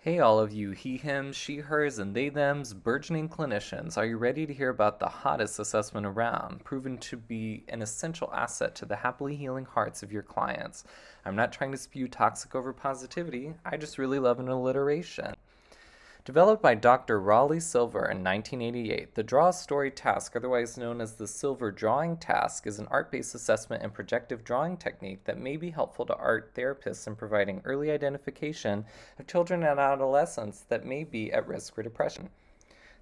Hey, all of you he, hims, she, hers, and they, thems, burgeoning clinicians. Are you ready to hear about the hottest assessment around, proven to be an essential asset to the happily healing hearts of your clients? I'm not trying to spew toxic over positivity, I just really love an alliteration. Developed by Dr. Raleigh Silver in 1988, the Draw a Story task, otherwise known as the Silver Drawing Task, is an art-based assessment and projective drawing technique that may be helpful to art therapists in providing early identification of children and adolescents that may be at risk for depression.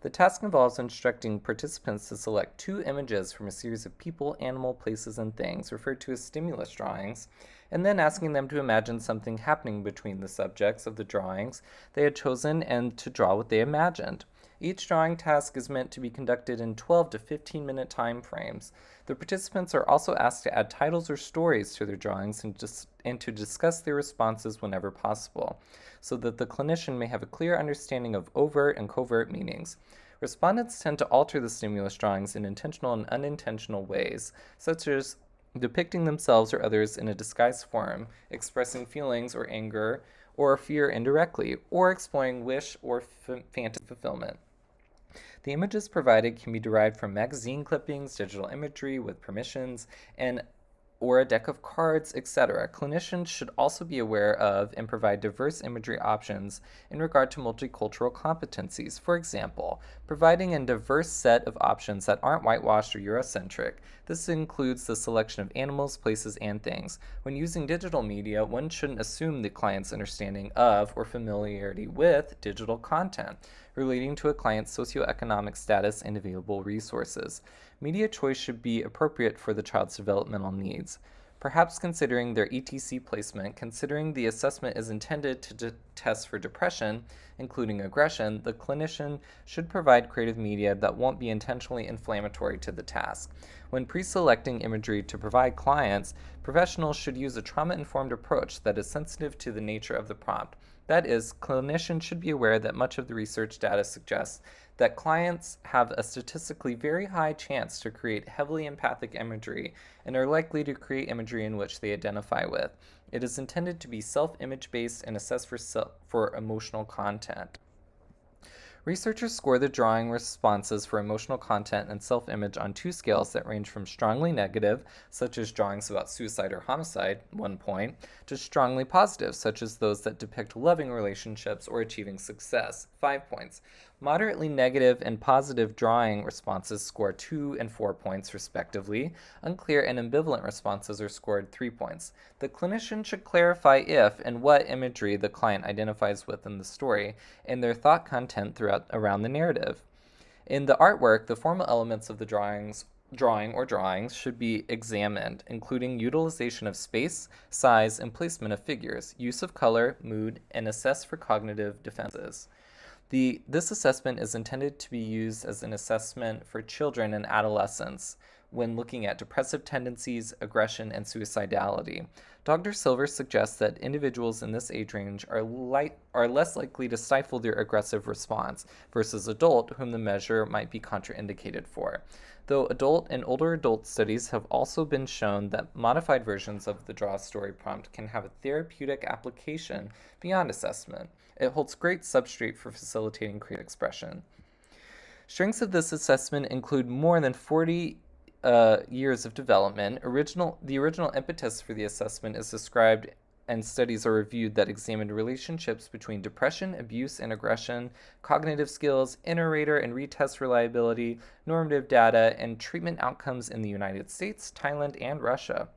The task involves instructing participants to select two images from a series of people, animal, places, and things, referred to as stimulus drawings, and then asking them to imagine something happening between the subjects of the drawings they had chosen and to draw what they imagined. Each drawing task is meant to be conducted in 12 to 15-minute time frames. The participants are also asked to add titles or stories to their drawings and to discuss their responses whenever possible, so that the clinician may have a clear understanding of overt and covert meanings. Respondents tend to alter the stimulus drawings in intentional and unintentional ways, such as depicting themselves or others in a disguised form, expressing feelings or anger or fear indirectly, or exploring wish or fantasy fulfillment. The images provided can be derived from magazine clippings, digital imagery with permissions, and or a deck of cards, etc. Clinicians should also be aware of and provide diverse imagery options in regard to multicultural competencies. For example, providing a diverse set of options that aren't whitewashed or Eurocentric. This includes the selection of animals, places, and things. When using digital media, one shouldn't assume the client's understanding of or familiarity with digital content relating to a client's socioeconomic status and available resources. Media choice should be appropriate for the child's developmental needs. Perhaps considering their ETC placement, considering the assessment is intended to test for depression, including aggression, the clinician should provide creative media that won't be intentionally inflammatory to the task. When pre-selecting imagery to provide clients, professionals should use a trauma-informed approach that is sensitive to the nature of the prompt. That is, clinicians should be aware that much of the research data suggests that clients have a statistically very high chance to create heavily empathic imagery and are likely to create imagery in which they identify with. It is intended to be self-image based and assessed for emotional content. Researchers score the drawing responses for emotional content and self-image on two scales that range from strongly negative, such as drawings about suicide or homicide, 1 point, to strongly positive, such as those that depict loving relationships or achieving success, 5 points. Moderately negative and positive drawing responses score 2 and 4 points, respectively. Unclear and ambivalent responses are scored 3 points. The clinician should clarify if and what imagery the client identifies with in the story and their thought content around the narrative. In the artwork, the formal elements of the drawings should be examined, including utilization of space, size, and placement of figures, use of color, mood, and assessed for cognitive defenses. This assessment is intended to be used as an assessment for children and adolescents when looking at depressive tendencies, aggression, and suicidality. Dr. Silver suggests that individuals in this age range are less likely to stifle their aggressive response versus adult, whom the measure might be contraindicated for. Though adult and older adult studies have also been shown that modified versions of the Draw a Story prompt can have a therapeutic application beyond assessment. It holds great substrate for facilitating creative expression. Strengths of this assessment include more than 40 years of development. The original impetus for the assessment is described and studies are reviewed that examined relationships between depression, abuse, and aggression, cognitive skills, inter-rater and retest reliability, normative data, and treatment outcomes in the United States, Thailand, and Russia.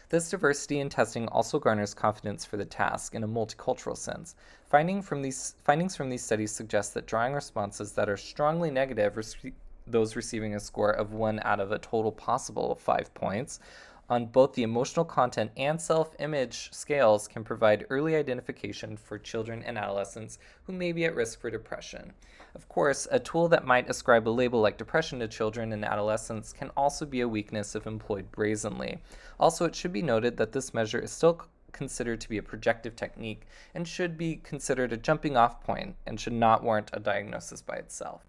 This diversity in testing also garners confidence for the task in a multicultural sense. Findings from these studies suggest that drawing responses that are strongly negative, those receiving a score of 1 out of a total possible of 5 points, on both the emotional content and self-image scales can provide early identification for children and adolescents who may be at risk for depression. Of course, a tool that might ascribe a label like depression to children and adolescents can also be a weakness if employed brazenly. Also, it should be noted that this measure is still considered to be a projective technique and should be considered a jumping off point and should not warrant a diagnosis by itself.